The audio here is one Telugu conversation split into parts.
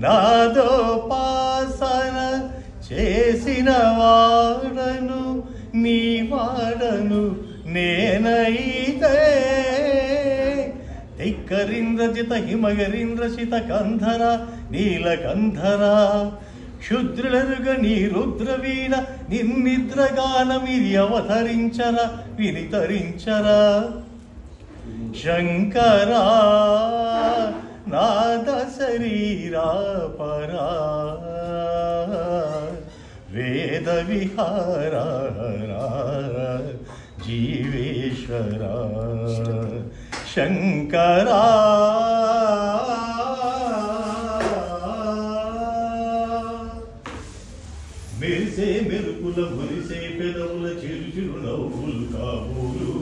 నాదోపాసన చేసిన వాడను నీ వాడను నేనైతే ధిక్కరింద్రజిత హిమగరీంద్రశిత కంధర నీలకంధర క్షుద్రులరుగ నీ రుద్రవీణ నిర్నిద్రగానమిది అవతరించరా వినితరించరా శంకరా నాద శరీరా పరా వేద విహారా జీవేశ్వరా శంకరా మెరిసే మెరుపుల మురిసే పెదవుల చిరుచిరు నవ్వులు కాబోలు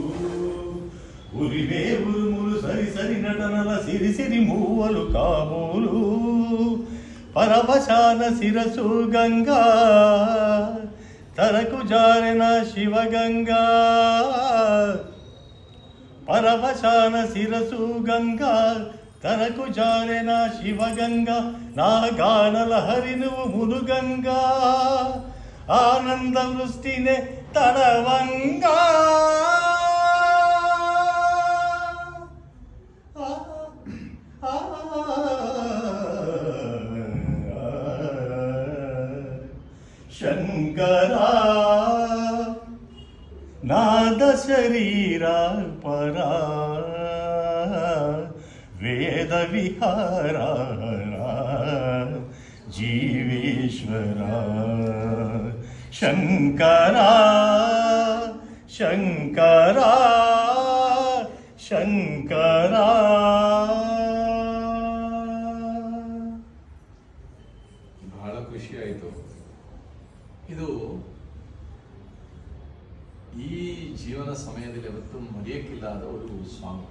ఉరిమే ఉరుములు సరి సరి నటనల సిరి సిరి మూవలు కాబోలు పరవశాన శిరసు గంగా తరకు జారిన శివగంగా పరవశాన శిరసు గంగా తనకు జారెన శివగంగా నా గానలహరి నువ్వు మునుగంగా ఆనంద వృష్టినే తడవంగా శంకరా నాద శరీరా పరా వేద విహారా జీవేశ్వరా శంకరా శంకరా శంకరా ಬಹಳ ಖುಷಿ ಆಯಿತು. ಇದು ಈ ಜೀವನ ಸಮಯದಲ್ಲಿ ಯಾವತ್ತೂ ಮರೆಯಕ್ಕಿಲ್ಲದ ಒಂದು ಸಾಂಗ್.